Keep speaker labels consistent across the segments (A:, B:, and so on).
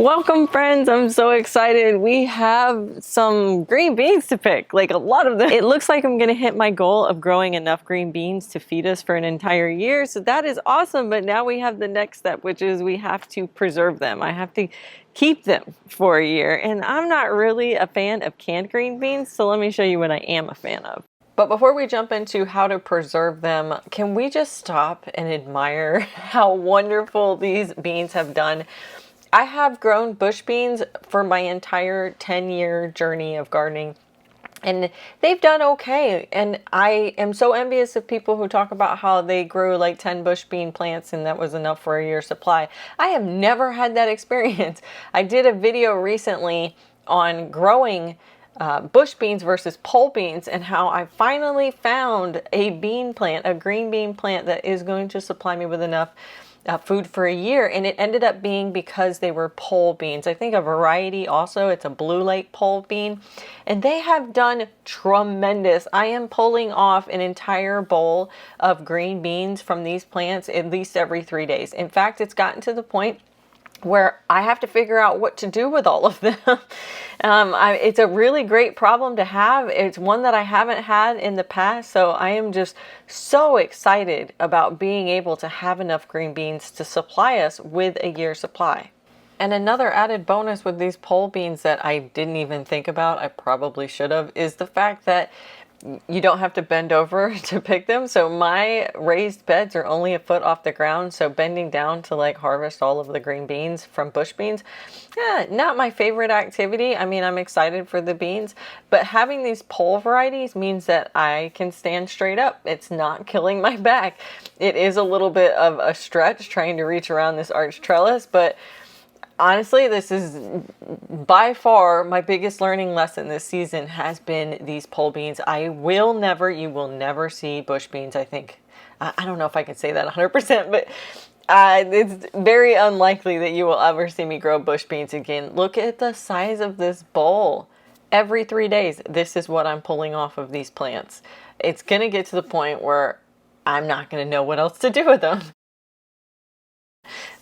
A: Welcome friends, I'm so excited. We have some green beans to pick, like a lot of them. It looks like I'm gonna hit my goal of growing enough green beans to feed us for an entire year. So that is awesome, but now we have the next step, which is we have to preserve them. I have to keep them for a year. And I'm not really a fan of canned green beans, so let me show you what I am a fan of. But before we jump into how to preserve them, can we just stop and admire how wonderful these beans have done? I have grown bush beans for my entire 10-year journey of gardening, and they've done okay. And I am so envious of people who talk about how they grew like 10 bush bean plants and that was enough for a year's supply. I have never had that experience. I did a video recently on growing bush beans versus pole beans and how I finally found a bean plant, a green bean plant that is going to supply me with enough food for a year. And it ended up being because they were pole beans. I think a variety also, it's a Blue Lake pole bean, and they have done tremendous. I am pulling off an entire bowl of green beans from these plants at least every 3 days. In fact, it's gotten to the point where I have to figure out what to do with all of them. It's a really great problem to have. It's one that I haven't had in the past, so I am just so excited about being able to have enough green beans to supply us with a year's supply. And another added bonus with these pole beans that I didn't even think about, I probably should have, is the fact that you don't have to bend over to pick them. So my raised beds are only a foot off the ground. So bending down to like harvest all of the green beans from bush beans, not my favorite activity. I mean, I'm excited for the beans, but having these pole varieties means that I can stand straight up. It's not killing my back. It is a little bit of a stretch trying to reach around this arch trellis, but honestly, this is by far my biggest learning lesson this season has been these pole beans. You will never see bush beans, I think. I don't know if I can say that 100%, but it's very unlikely that you will ever see me grow bush beans again. Look at the size of this bowl. Every 3 days, this is what I'm pulling off of these plants. It's going to get to the point where I'm not going to know what else to do with them.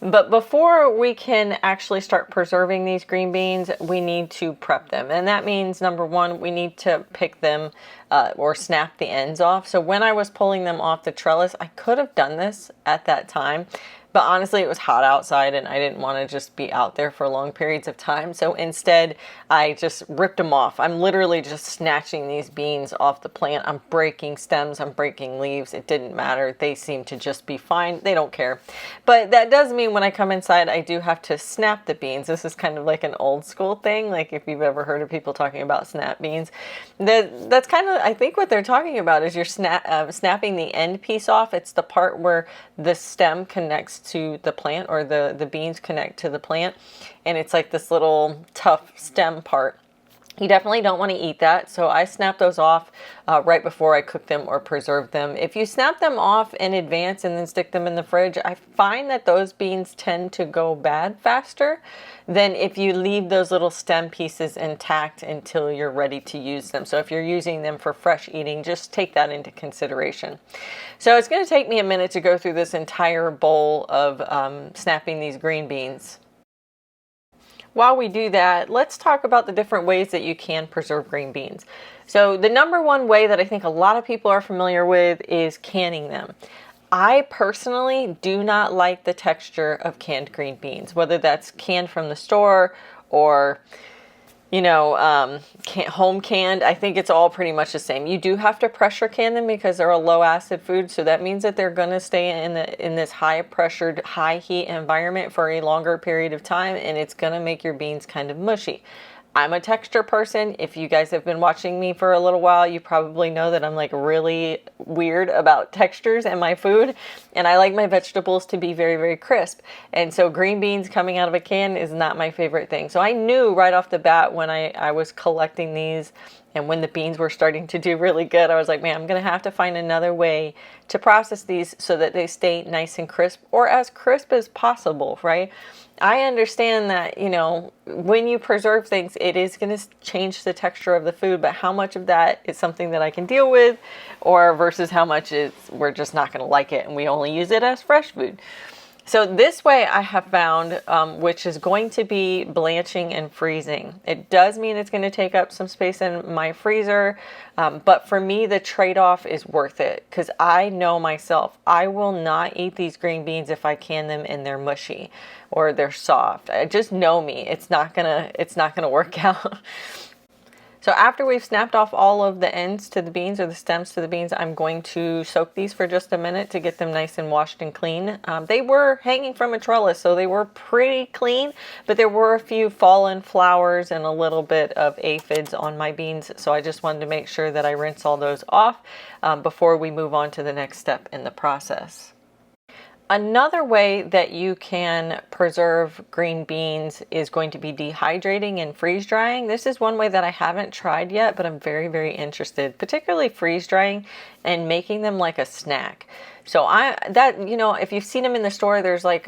A: But before we can actually start preserving these green beans, we need to prep them. And that means, number one, we need to pick them or snap the ends off. So when I was pulling them off the trellis, I could have done this at that time. But honestly, it was hot outside and I didn't want to just be out there for long periods of time. So instead, I just ripped them off. I'm literally just snatching these beans off the plant. I'm breaking stems, I'm breaking leaves. It didn't matter. They seem to just be fine. They don't care. But that does mean when I come inside, I do have to snap the beans. This is kind of like an old school thing. Like if you've ever heard of people talking about snap beans, that's kind of, I think what they're talking about is you're snapping the end piece off. It's the part where the stem connects to the plant, or the beans connect to the plant, and it's like this little tough stem part. You definitely don't want to eat that, so I snap those off right before I cook them or preserve them. If you snap them off in advance and then stick them in the fridge, I find that those beans tend to go bad faster than if you leave those little stem pieces intact until you're ready to use them. So if you're using them for fresh eating, just take that into consideration. So it's going to take me a minute to go through this entire bowl of snapping these green beans. While we do that, let's talk about the different ways that you can preserve green beans. So the number one way that I think a lot of people are familiar with is canning them. I personally do not like the texture of canned green beans, whether that's canned from the store or home canned. I think it's all pretty much the same. You do have to pressure can them because they're a low acid food, so that means that they're going to stay in this high pressured, high heat environment for a longer period of time, and it's going to make your beans kind of mushy. I'm a texture person. If you guys have been watching me for a little while, you probably know that I'm like really weird about textures in my food, and I like my vegetables to be very, very crisp. And so green beans coming out of a can is not my favorite thing. So I knew right off the bat when I was collecting these and when the beans were starting to do really good, I was like, man, I'm going to have to find another way to process these so that they stay nice and crisp, or as crisp as possible, right? I understand that, when you preserve things, it is going to change the texture of the food, but how much of that is something that I can deal with, or versus how much is we're just not going to like it and we only use it as fresh food. So this way I have found, which is going to be blanching and freezing. It does mean it's going to take up some space in my freezer, but for me the trade-off is worth it because I know myself, I will not eat these green beans if I can them and they're mushy or they're soft. I just know me. It's not gonna work out. So after we've snapped off all of the ends to the beans or the stems to the beans, I'm going to soak these for just a minute to get them nice and washed and clean. They were hanging from a trellis, so they were pretty clean, but there were a few fallen flowers and a little bit of aphids on my beans. So I just wanted to make sure that I rinse all those off before we move on to the next step in the process. Another way that you can preserve green beans is going to be dehydrating and freeze drying. This is one way that I haven't tried yet, but I'm very, very interested, particularly freeze drying and making them like a snack. So if you've seen them in the store, there's like,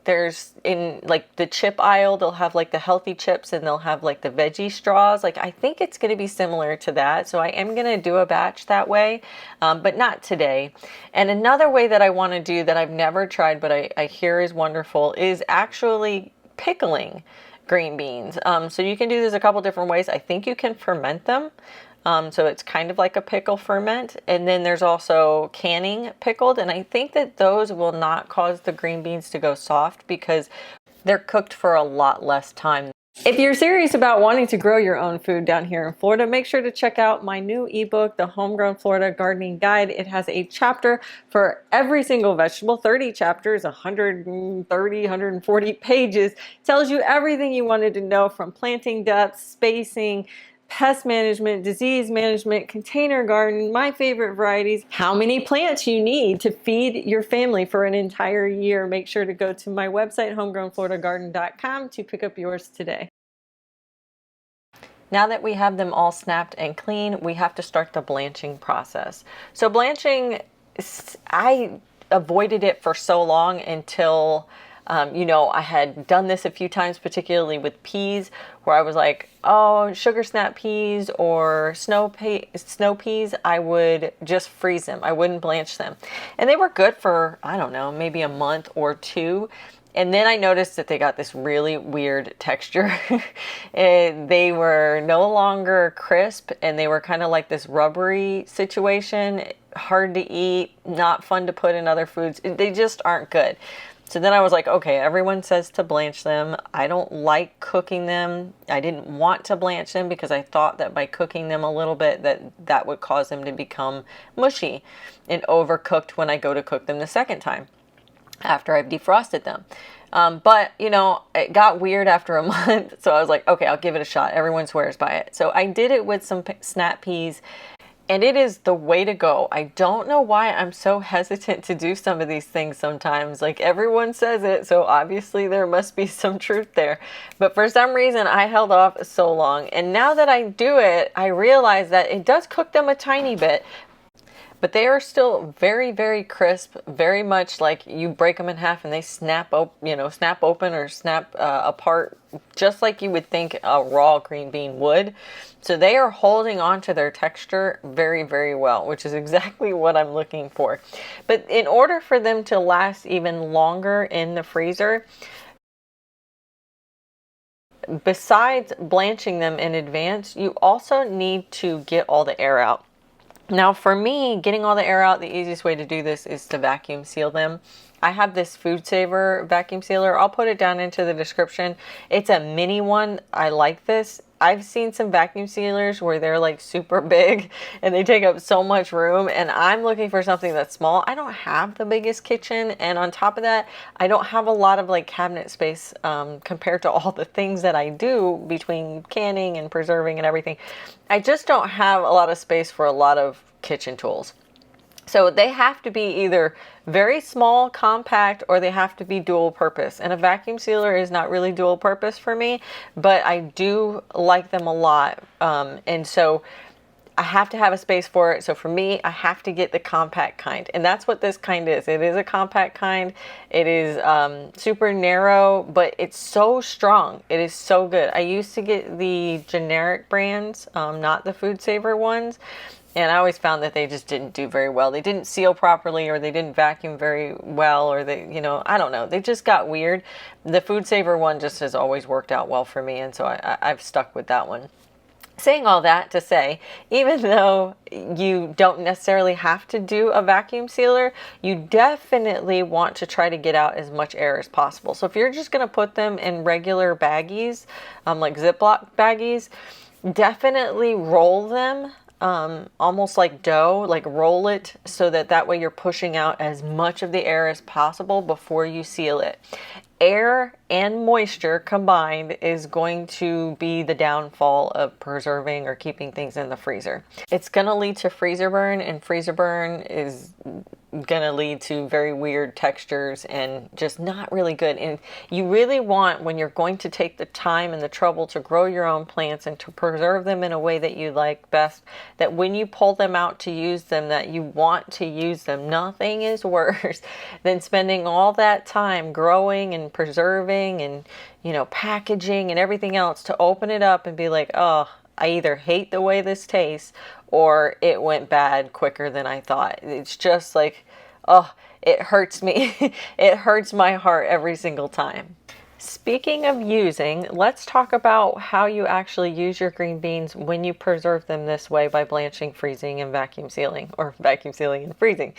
A: there's in like the chip aisle, they'll have like the healthy chips and they'll have like the veggie straws. Like I think it's going to be similar to that. So I am going to do a batch that way, but not today. And another way that I want to do that I've never tried, but I hear is wonderful, is actually pickling green beans. So you can do this a couple different ways. I think you can ferment them. So it's kind of like a pickle ferment. And then there's also canning pickled. And I think that those will not cause the green beans to go soft because they're cooked for a lot less time. If you're serious about wanting to grow your own food down here in Florida, make sure to check out my new ebook, The Homegrown Florida Gardening Guide. It has a chapter for every single vegetable, 30 chapters, 130, 140 pages. Tells you everything you wanted to know from planting depth, spacing, pest management, disease management, container garden, my favorite varieties, how many plants you need to feed your family for an entire year. Make sure to go to my website, homegrownfloridagarden.com, to pick up yours today. Now that we have them all snapped and clean, we have to start the blanching process. So blanching, I avoided it for so long until I had done this a few times, particularly with peas, where I was like, oh, sugar snap peas or snow peas, I would just freeze them. I wouldn't blanch them. And they were good for, I don't know, maybe a month or two. And then I noticed that they got this really weird texture. They were no longer crisp and they were kind of like this rubbery situation, hard to eat, not fun to put in other foods. They just aren't good. So then I was like, okay, everyone says to blanch them. I don't like cooking them. I didn't want to blanch them because I thought that by cooking them a little bit that would cause them to become mushy and overcooked when I go to cook them the second time after I've defrosted them. But it got weird after a month. So I was like, okay, I'll give it a shot. Everyone swears by it. So I did it with some snap peas. And it is the way to go. I don't know why I'm so hesitant to do some of these things sometimes. Like everyone says it, so obviously there must be some truth there. But for some reason I held off so long. And now that I do it, I realize that it does cook them a tiny bit. But they are still very, very crisp, very much like you break them in half and they snap open or snap apart, just like you would think a raw green bean would. So they are holding on to their texture very, very well, which is exactly what I'm looking for. But in order for them to last even longer in the freezer, besides blanching them in advance, you also need to get all the air out. Now for me, getting all the air out, the easiest way to do this is to vacuum seal them. I have this Food Saver vacuum sealer. I'll put it down into the description. It's a mini one. I like this. I've seen some vacuum sealers where they're like super big and they take up so much room, and I'm looking for something that's small. I don't have the biggest kitchen, and on top of that, I don't have a lot of like cabinet space compared to all the things that I do between canning and preserving and everything. I just don't have a lot of space for a lot of kitchen tools. So they have to be either very small, compact, or they have to be dual purpose. And a vacuum sealer is not really dual purpose for me, but I do like them a lot. And so I have to have a space for it. So for me, I have to get the compact kind. And that's what this kind is. It is a compact kind. It is super narrow, but it's so strong. It is so good. I used to get the generic brands, not the Food Saver ones. And I always found that they just didn't do very well. They didn't seal properly, or they didn't vacuum very well, or they, I don't know. They just got weird. The Food Saver one just has always worked out well for me, and so I've stuck with that one. Saying all that to say, even though you don't necessarily have to do a vacuum sealer, you definitely want to try to get out as much air as possible. So if you're just going to put them in regular baggies, like Ziploc baggies, definitely roll them, almost like dough, like roll it so that way you're pushing out as much of the air as possible before you seal it. Air and moisture combined is going to be the downfall of preserving or keeping things in the freezer. It's going to lead to freezer burn, and freezer burn is going to lead to very weird textures and just not really good. And you really want, when you're going to take the time and the trouble to grow your own plants and to preserve them in a way that you like best, that when you pull them out to use them, that you want to use them. Nothing is worse than spending all that time growing and preserving and, packaging and everything else, to open it up and be like, oh, I either hate the way this tastes or it went bad quicker than I thought. It's just like, oh, it hurts me. It hurts my heart every single time. Speaking of using, let's talk about how you actually use your green beans when you preserve them this way by blanching, freezing, and vacuum sealing, or vacuum sealing and freezing.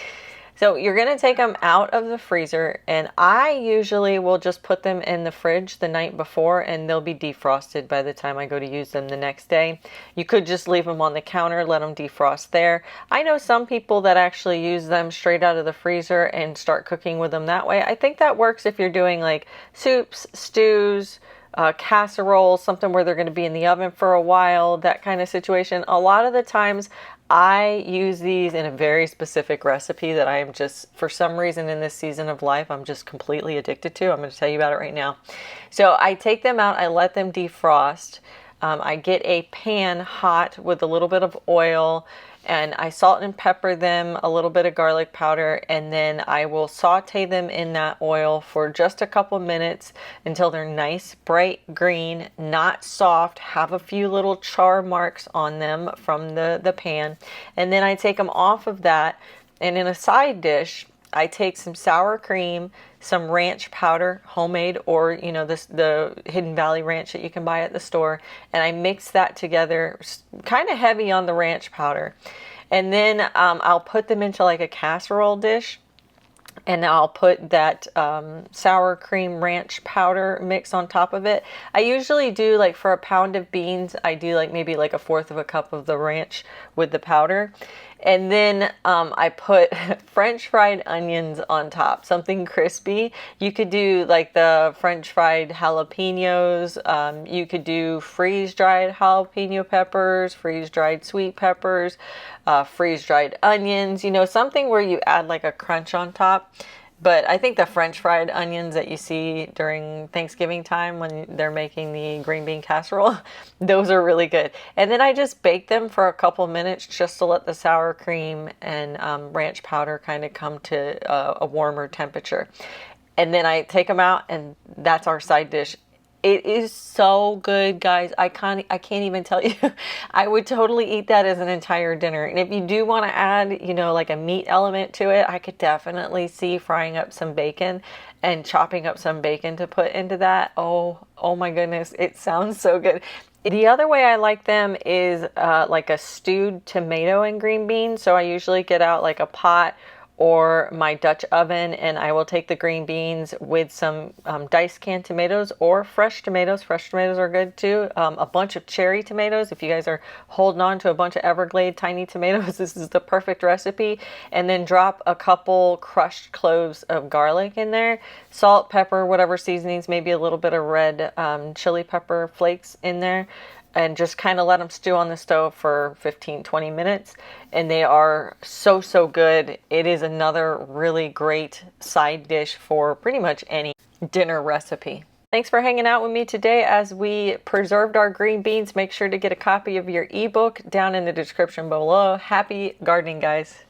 A: So you're going to take them out of the freezer, and I usually will just put them in the fridge the night before, and they'll be defrosted by the time I go to use them the next day. You could just leave them on the counter, let them defrost there. I know some people that actually use them straight out of the freezer and start cooking with them that way. I think that works if you're doing like soups, stews, casseroles, something where they're going to be in the oven for a while, that kind of situation. A lot of the times I use these in a very specific recipe that I am just, for some reason in this season of life, I'm just completely addicted to. I'm going to tell you about it right now. So I take them out, I let them defrost. I get a pan hot with a little bit of oil, and I salt and pepper them, a little bit of garlic powder, and then I will saute them in that oil for just a couple minutes until they're nice, bright green, not soft, have a few little char marks on them from the pan. And then I take them off of that, and in a side dish, I take some sour cream, some ranch powder, homemade, or the Hidden Valley ranch that you can buy at the store, and I mix that together, kind of heavy on the ranch powder. And then I'll put them into like a casserole dish, and I'll put that sour cream ranch powder mix on top of it. I usually do, like, for a pound of beans, I do like maybe like a fourth of a cup of the ranch with the powder. And then I put French fried onions on top, something crispy. You could do like the French fried jalapenos. You could do freeze-dried jalapeno peppers, freeze-dried sweet peppers, freeze-dried onions, something where you add like a crunch on top. But I think the French fried onions that you see during Thanksgiving time when they're making the green bean casserole, those are really good. And then I just bake them for a couple minutes just to let the sour cream and ranch powder kind of come to a warmer temperature. And then I take them out, and that's our side dish. It is so good, guys. I can't even tell you. I would totally eat that as an entire dinner. And if you do want to add, like a meat element to it, I could definitely see frying up some bacon and chopping up some bacon to put into that. Oh my goodness. It sounds so good. The other way I like them is like a stewed tomato and green beans. So I usually get out like a pot or my Dutch oven, and I will take the green beans with some diced canned tomatoes or fresh tomatoes. Fresh tomatoes are good too. A bunch of cherry tomatoes. If you guys are holding on to a bunch of Everglade tiny tomatoes, this is the perfect recipe. And then drop a couple crushed cloves of garlic in there. Salt, pepper, whatever seasonings, maybe a little bit of red chili pepper flakes in there. And just kind of let them stew on the stove for 15-20 minutes. And they are so good. It is another really great side dish for pretty much any dinner recipe. Thanks for hanging out with me today as we preserved our green beans. Make sure to get a copy of your ebook down in the description below. Happy gardening, guys.